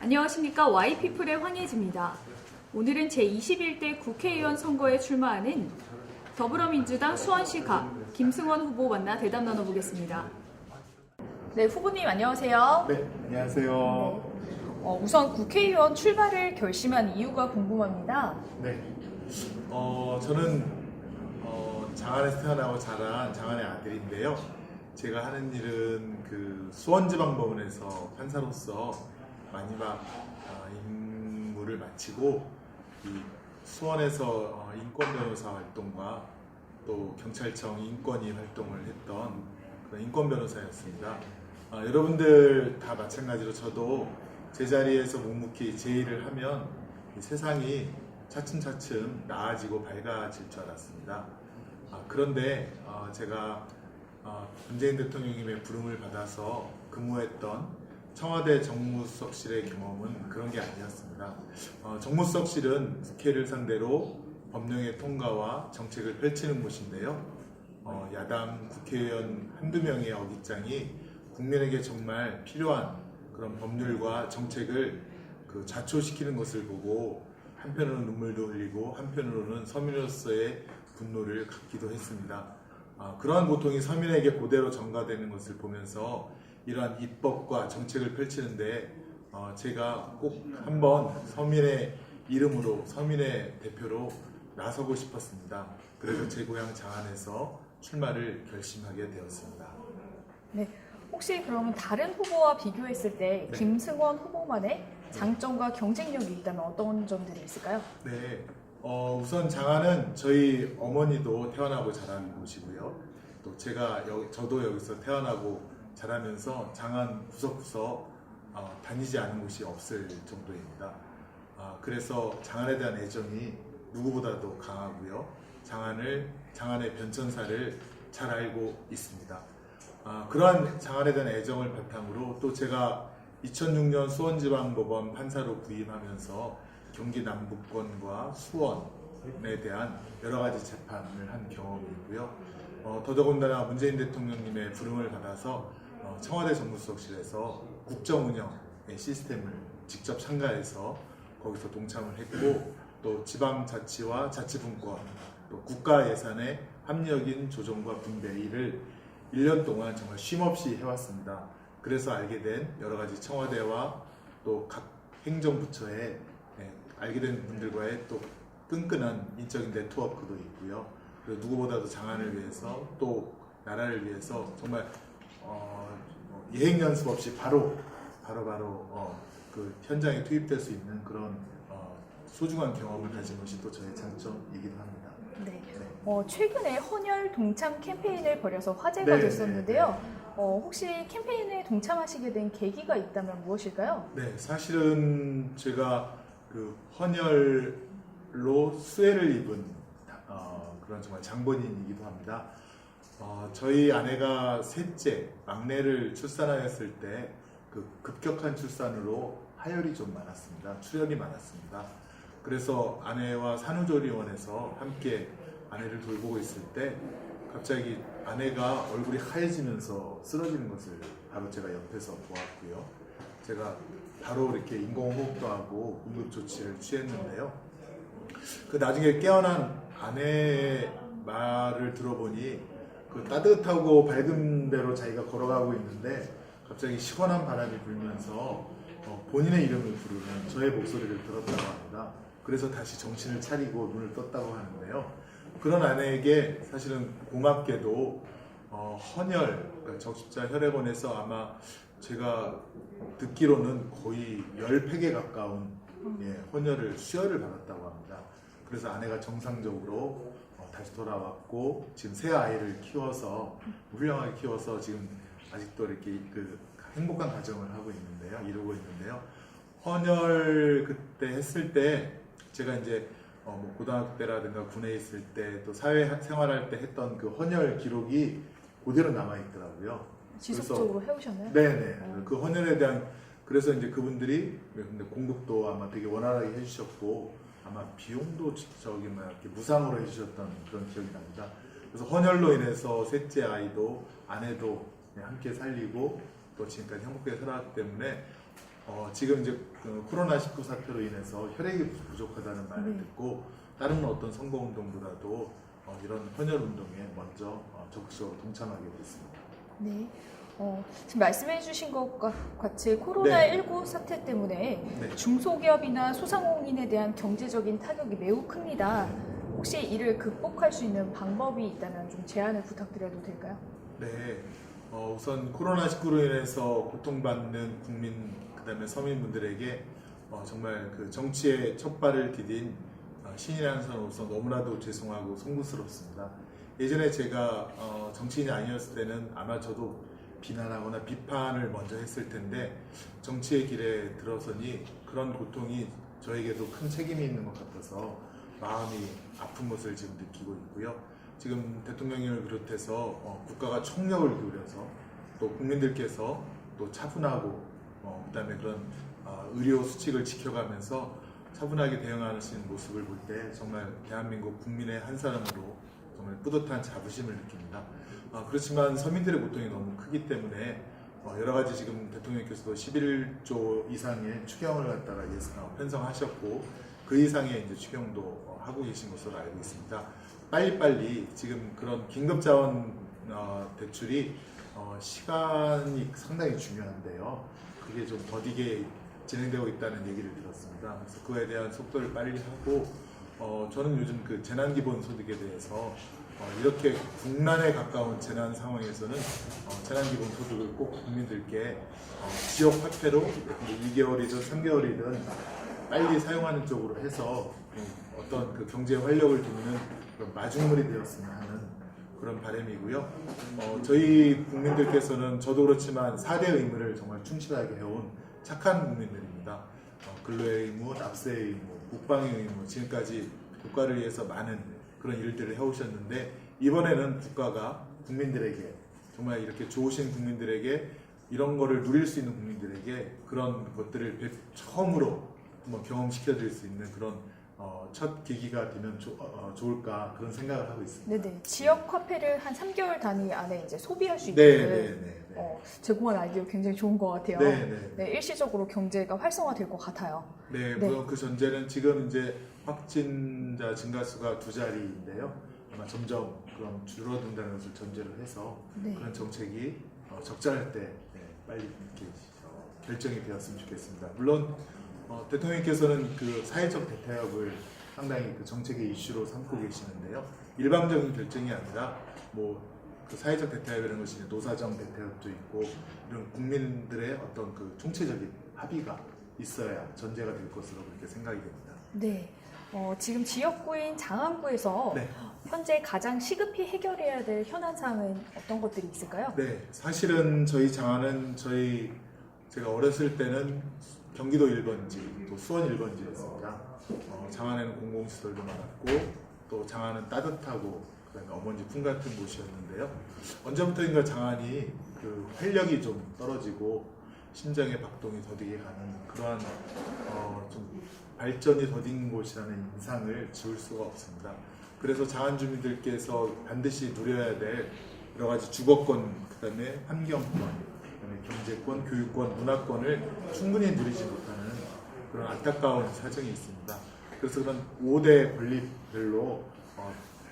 안녕하십니까. Y피플의 황혜지입니다. 오늘은 제21대 국회의원 선거에 출마하는 더불어민주당 수원시 갑 김승원 후보 만나 대담 나눠보겠습니다. 네, 후보님 안녕하세요. 네, 안녕하세요. 우선 국회의원 출마를 결심한 이유가 궁금합니다. 네, 저는 장안에서 태어나고 자란 장안의 아들인데요. 제가 하는 일은 그 수원지방법원에서 판사로서 마지막 임무를 마치고 이 수원에서 인권변호사 활동과 또 경찰청 인권위 활동을 했던 그런 인권변호사였습니다. 여러분들 다 마찬가지로 저도 제자리에서 묵묵히 제 일을 하면 이 세상이 차츰차츰 나아지고 밝아질 줄 알았습니다. 그런데 제가 문재인 대통령님의 부름을 받아서 근무했던 청와대 정무수석실의 경험은 그런 게 아니었습니다. 정무수석실은 국회를 상대로 법령의 통과와 정책을 펼치는 곳인데요. 야당 국회의원 한두 명의 어깃장이 국민에게 정말 필요한 그런 법률과 정책을 자초시키는 것을 보고 한편으로는 눈물도 흘리고 한편으로는 서민으로서의 분노를 갖기도 했습니다. 그러한 고통이 서민에게 그대로 전가되는 것을 보면서 이러한 입법과 정책을 펼치는데 제가 꼭 한번 서민의 이름으로 서민의 대표로 나서고 싶었습니다. 그래서 제 고향 장안에서 출마를 결심하게 되었습니다. 네, 혹시 그러면 다른 후보와 비교했을 때 네. 김승원 후보만의 장점과 경쟁력이 있다면 어떤 점들이 있을까요? 네, 우선 장안은 저희 어머니도 태어나고 자란 곳이고요. 또 저도 여기서 태어나고 자라면서 장안 구석구석 다니지 않은 곳이 없을 정도입니다. 그래서 장안에 대한 애정이 누구보다도 강하고요. 장안의 변천사를 잘 알고 있습니다. 그러한 장안에 대한 애정을 바탕으로 또 제가 2006년 수원지방법원 판사로 부임하면서 경기 남부권과 수원에 대한 여러 가지 재판을 한 경험이 있고요. 더더군다나 문재인 대통령님의 부름을 받아서 청와대 정무수석실에서 국정운영의 시스템을 직접 참가해서 거기서 동참을 했고 또 지방자치와 자치분권 또 국가 예산의 합리적인 조정과 분배 일을 1년 동안 정말 쉼없이 해왔습니다. 그래서 알게 된 여러 가지 청와대와 또 각 행정부처에 알게 된 분들과의 또 끈끈한 인적인 네트워크도 있고요. 그리고 누구보다도 장안을 위해서 또 나라를 위해서 정말 예행 연습 없이 바로 그 현장에 투입될 수 있는 그런 소중한 경험을 가진 것이 또 저의 장점이기도 합니다. 네. 최근에 헌혈 동참 캠페인을 벌여서 화제가 네, 됐었는데요. 혹시 캠페인에 동참하시게 된 계기가 있다면 무엇일까요? 네, 사실은 제가 그 헌혈로 수혜를 입은 그런 정말 장본인이기도 합니다. 저희 아내가 셋째, 막내를 출산하였을 때 그 급격한 출산으로 하혈이 좀 많았습니다. 출혈이 많았습니다. 그래서 아내와 산후조리원에서 함께 아내를 돌보고 있을 때 갑자기 아내가 얼굴이 하얘지면서 쓰러지는 것을 바로 제가 옆에서 보았고요. 제가 바로 이렇게 인공호흡도 하고 응급조치를 취했는데요. 나중에 깨어난 아내의 말을 들어보니 그 따뜻하고 밝은 데로 자기가 걸어가고 있는데 갑자기 시원한 바람이 불면서 본인의 이름을 부르는 저의 목소리를 들었다고 합니다. 그래서 다시 정신을 차리고 눈을 떴다고 하는데요. 그런 아내에게 사실은 고맙게도 헌혈, 그러니까 적십자 혈액원에서 아마 제가 듣기로는 거의 10팩에 가까운 수혈을 받았다고 합니다. 그래서 아내가 정상적으로 다시 돌아왔고 지금 새 아이를 키워서 훌륭하게 키워서 지금 아직도 이렇게 그 행복한 가정을 이루고 있는데요. 헌혈 그때 했을 때 제가 이제 고등학교 때라든가 군에 있을 때 또 사회생활할 때 했던 그 헌혈 기록이 그대로 남아 있더라고요. 지속적으로 해오셨나요? 네네. 그 헌혈에 대한 그래서 이제 그분들이 근데 공급도 아마 되게 원활하게 해주셨고 아마 비용도 이렇게 무상으로 해주셨던 그런 기억이 납니다. 그래서 헌혈로 인해서 셋째 아이도 아내도 함께 살리고 또 지금까지 행복하게 살아왔기 때문에 지금 이제 그 코로나19 사태로 인해서 혈액이 부족하다는 말을 네. 듣고 다른 어떤 선거운동보다도 이런 헌혈운동에 먼저 적극적으로 동참하게 됐습니다. 네. 지금 말씀해 주신 것과 같이 코로나19 사태 때문에 네. 중소기업이나 소상공인에 대한 경제적인 타격이 매우 큽니다. 혹시 이를 극복할 수 있는 방법이 있다면 좀 제안을 부탁드려도 될까요? 네. 우선 코로나19로 인해서 고통받는 국민, 그다음에 서민분들에게 정말 그 정치에 첫 발을 디딘 신인이라는 사람으로서 너무나도 죄송하고 송구스럽습니다. 예전에 제가 정치인이 아니었을 때는 아마 저도 비난하거나 비판을 먼저 했을 텐데 정치의 길에 들어서니 그런 고통이 저에게도 큰 책임이 있는 것 같아서 마음이 아픈 것을 지금 느끼고 있고요. 지금 대통령님을 비롯해서 국가가 총력을 기울여서 또 국민들께서 또 차분하고 그다음에 그런 의료 수칙을 지켜가면서 차분하게 대응하시는 모습을 볼 때 정말 대한민국 국민의 한 사람으로 정말 뿌듯한 자부심을 느낍니다. 그렇지만 서민들의 고통이 너무 크기 때문에 여러 가지 지금 대통령께서도 11조 이상의 추경을 갖다가 편성하셨고 그 이상의 이제 추경도 하고 계신 것으로 알고 있습니다. 빨리빨리 지금 그런 긴급자원 대출이 시간이 상당히 중요한데요. 그게 좀 더디게 진행되고 있다는 얘기를 들었습니다. 그래서 그거에 대한 속도를 빨리 하고 저는 요즘 그 재난기본소득에 대해서 이렇게 국난에 가까운 재난 상황에서는 재난기본소득을 꼭 국민들께 지역 화폐로 2개월이든 3개월이든 빨리 사용하는 쪽으로 해서 어떤 그 경제 활력을 돕는 그런 마중물이 되었으면 하는 그런 바람이고요. 저희 국민들께서는 저도 그렇지만 4대 의무를 정말 충실하게 해온 착한 국민들입니다. 근로의 의무, 납세의 의무, 국방의 의무, 지금까지 국가를 위해서 많은 그런 일들을 해오셨는데 이번에는 국가가 국민들에게 정말 이렇게 좋으신 국민들에게 이런 거를 누릴 수 있는 국민들에게 그런 것들을 처음으로 한번 경험시켜 드릴 수 있는 그런 첫 계기가 되면 좋을까 그런 생각을 하고 있습니다. 네네. 지역 화폐를 한 3개월 단위 안에 이제 소비할 수 네, 있게끔 네, 네, 네. 제공한 아이디어 굉장히 좋은 것 같아요. 네, 네. 네, 일시적으로 경제가 활성화될 것 같아요. 네, 네. 물론 그 전제는 지금 이제 확진자 증가수가 2자리인데요. 아마 점점 그럼 줄어든다는 것을 전제로 해서 네. 그런 정책이 적절할 때 빨리 이렇게 결정이 되었으면 좋겠습니다. 물론 대통령께서는 그 사회적 대타협을 상당히 그 정책의 이슈로 삼고 계시는데요. 일방적인 결정이 아니라 그 사회적 대타협이라는 것이 노사정 대타협도 있고 이런 국민들의 어떤 그 총체적인 합의가 있어야 전제가 될 것으로 그렇게 생각이 됩니다. 네. 지금 지역구인 장안구에서 네. 현재 가장 시급히 해결해야 될 현안 사항은 어떤 것들이 있을까요? 네, 사실은 저희 장안은 제가 어렸을 때는 경기도 1번지, 또 수원 1번지였습니다. 장안에는 공공시설도 많았고 또 장안은 따뜻하고 그다음에 어머니 품 같은 곳이었는데요. 언제부터인가 장안이 그 활력이 좀 떨어지고 심장의 박동이 더디게 가는 그러한 좀 발전이 더딘 곳이라는 인상을 지울 수가 없습니다. 그래서 장안 주민들께서 반드시 누려야 될 여러 가지 주거권, 그다음에 환경권, 그다음에 경제권, 교육권, 문화권을 충분히 누리지 못하는 그런 안타까운 사정이 있습니다. 그래서 그런 5대 권리별로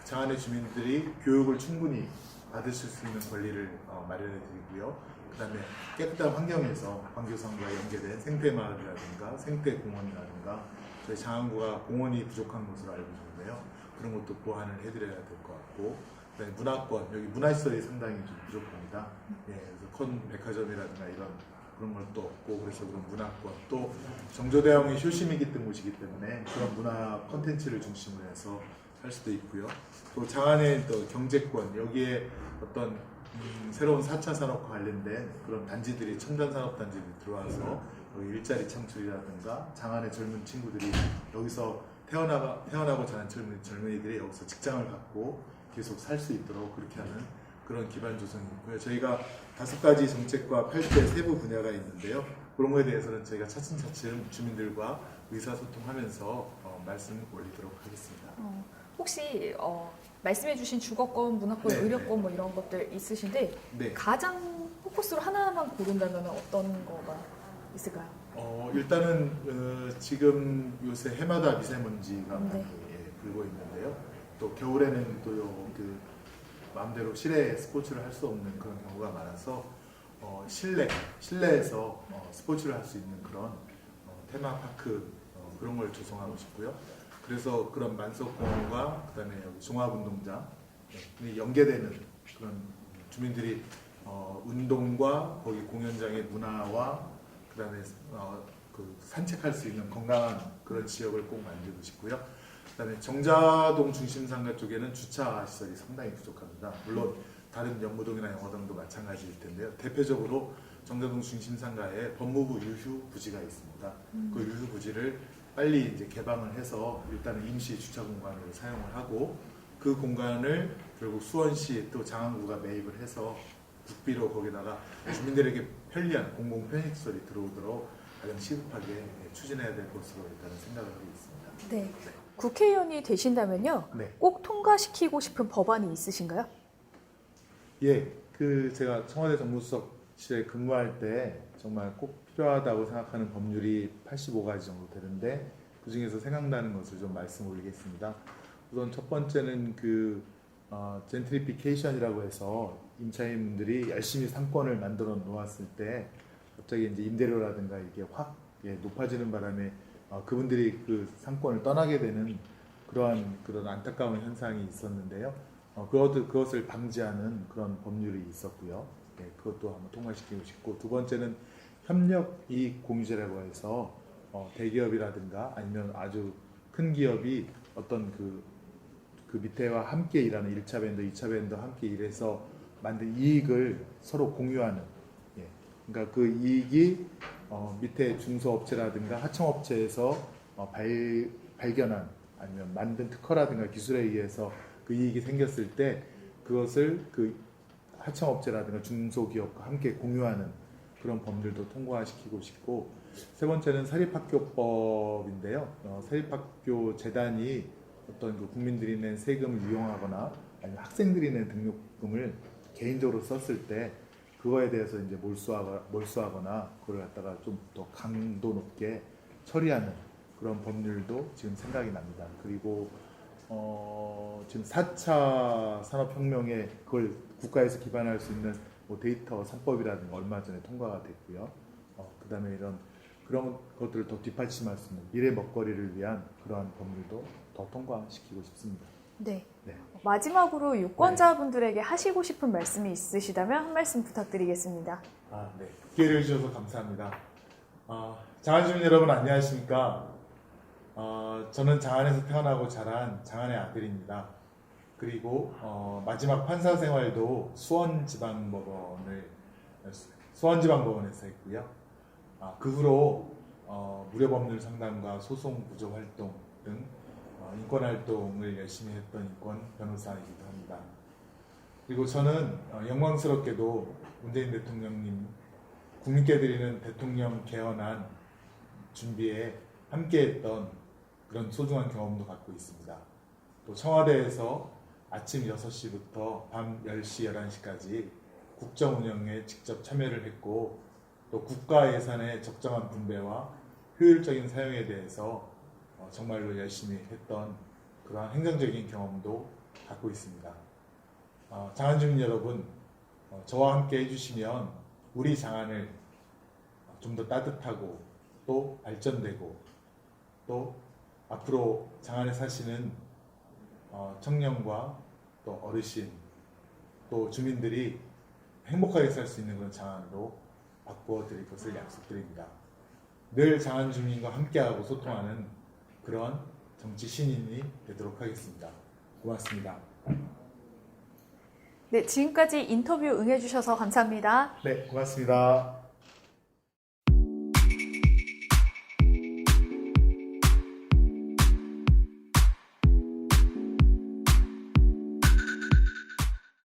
장안의 주민들이 교육을 충분히 받으실 수 있는 권리를 마련해 드리고요. 그다음에 깨끗한 환경에서 광교성과 연계된 생태마을이라든가 생태공원이라든가 저희 장안구가 공원이 부족한 것으로 알고 있는데요. 그런 것도 보완을 해드려야 될 것 같고, 그다음에 문화권, 여기 문화시설이 상당히 좀 부족합니다. 그래서 큰 백화점이라든가 그런 것도 없고, 그래서 그런 문화권, 또 정조대왕의 효심이 깃든 곳이기 때문에 그런 문화 콘텐츠를 중심으로 해서 할 수도 있고요. 또 장안의 또 경제권, 여기에 어떤 새로운 4차 산업과 관련된 그런 단지들이 첨단 산업 단지들이 들어와서 여기 일자리 창출이라든가 장안의 젊은 친구들이 여기서 태어나고 자란 젊은이들이 여기서 직장을 갖고 계속 살 수 있도록 그렇게 하는 그런 기반 조성이 있고요. 저희가 5가지 정책과 8대 세부 분야가 있는데요. 그런 거에 대해서는 저희가 차츰차츰 주민들과 의사소통하면서 말씀을 올리도록 하겠습니다. 혹시 말씀해주신 주거권, 문화권, 네, 의료권 뭐 이런 것들 있으신데 네. 가장 포커스로 하나만 고른다면 어떤 거가? 있을까요? 일단은 지금 요새 해마다 미세먼지가 많이 네. 불고 있는데요. 또 겨울에는 그 마음대로 실내 스포츠를 할 수 없는 그런 경우가 많아서 실내에서 스포츠를 할 수 있는 그런 테마파크 그런 걸 조성하고 싶고요. 그래서 그런 만석공원과 그다음에 여기 종합운동장 연계되는 그런 주민들이 운동과 거기 공연장의 문화와 그다음에 그 산책할 수 있는 건강한 그런 지역을 꼭 만들고 싶고요. 그다음에 정자동 중심상가 쪽에는 주차 시설이 상당히 부족합니다. 물론 다른 연무동이나 영화동도 마찬가지일 텐데요. 대표적으로 정자동 중심상가에 법무부 유휴 부지가 있습니다. 그 유휴 부지를 빨리 이제 개방을 해서 일단은 임시 주차 공간으로 사용을 하고 그 공간을 결국 수원시 또 장안구가 매입을 해서 국비로 거기다가 주민들에게 편리한 공공 편의시설이 들어오도록 가장 시급하게 추진해야 될 것으로 일단은 생각을 하고 있습니다. 네. 국회의원이 되신다면요. 네. 꼭 통과시키고 싶은 법안이 있으신가요? 예, 제가 청와대 정무수석실에 근무할 때 정말 꼭 필요하다고 생각하는 법률이 85가지 정도 되는데 그 중에서 생각나는 것을 좀 말씀 올리겠습니다. 우선 첫 번째는 젠트리피케이션이라고 해서 임차인들이 열심히 상권을 만들어 놓았을 때 갑자기 이제 임대료라든가 이게 확 높아지는 바람에 그분들이 그 상권을 떠나게 되는 그런 안타까운 현상이 있었는데요. 그것을 방지하는 그런 법률이 있었고요. 네, 그것도 한번 통과시키고 싶고 두 번째는 협력 이익 공유제라고 해서 대기업이라든가 아니면 아주 큰 기업이 어떤 그 밑에와 함께 일하는 1차 밴더, 2차 밴더 함께 일해서 만든 이익을 서로 공유하는 그러니까 그 이익이 밑에 중소업체라든가 하청업체에서 발견한 아니면 만든 특허라든가 기술에 의해서 그 이익이 생겼을 때 그것을 그 하청업체라든가 중소기업과 함께 공유하는 그런 법률도 통과시키고 싶고 세 번째는 사립학교법인데요. 사립학교 재단이 어떤 그 국민들이 낸 세금을 이용하거나 아니면 학생들이 낸 등록금을 개인적으로 썼을 때 그거에 대해서 이제 몰수하거나 그걸 갖다가 좀 더 강도 높게 처리하는 그런 법률도 지금 생각이 납니다. 그리고 지금 4차 산업혁명에 그걸 국가에서 기반할 수 있는 데이터 3법이라든가 얼마 전에 통과가 됐고요. 그다음에 그런 것들을 더 뒷받침할 수 있는 미래 먹거리를 위한 그러한 법률도 더 통과시키고 싶습니다. 네. 네. 마지막으로 유권자분들에게 하시고 싶은 말씀이 있으시다면 한 말씀 부탁드리겠습니다. 네. 기회를 주셔서 감사합니다. 장안주민 여러분 안녕하십니까? 저는 장안에서 태어나고 자란 장안의 아들입니다. 그리고 마지막 판사 생활도 수원지방법원에서 했고요. 그 후로 무료법률 상담과 소송 구조 활동 등 인권 활동을 열심히 했던 인권 변호사이기도 합니다. 그리고 저는 영광스럽게도 문재인 대통령님 국민께 드리는 대통령 개헌안 준비에 함께했던 그런 소중한 경험도 갖고 있습니다. 또 청와대에서 아침 6시부터 밤 10시, 11시까지 국정 운영에 직접 참여를 했고 또 국가 예산의 적정한 분배와 효율적인 사용에 대해서 정말로 열심히 했던 그러한 행정적인 경험도 갖고 있습니다. 장안주민 여러분, 저와 함께 해주시면 우리 장안을 좀 더 따뜻하고 또 발전되고 또 앞으로 장안에 사시는 청년과 또 어르신 또 주민들이 행복하게 살 수 있는 그런 장안으로 바꾸어 드릴 것을 약속드립니다. 늘 장안 주민과 함께하고 소통하는 그런 정치 신인이 되도록 하겠습니다. 고맙습니다. 네, 지금까지 인터뷰 응해주셔서 감사합니다. 네, 고맙습니다.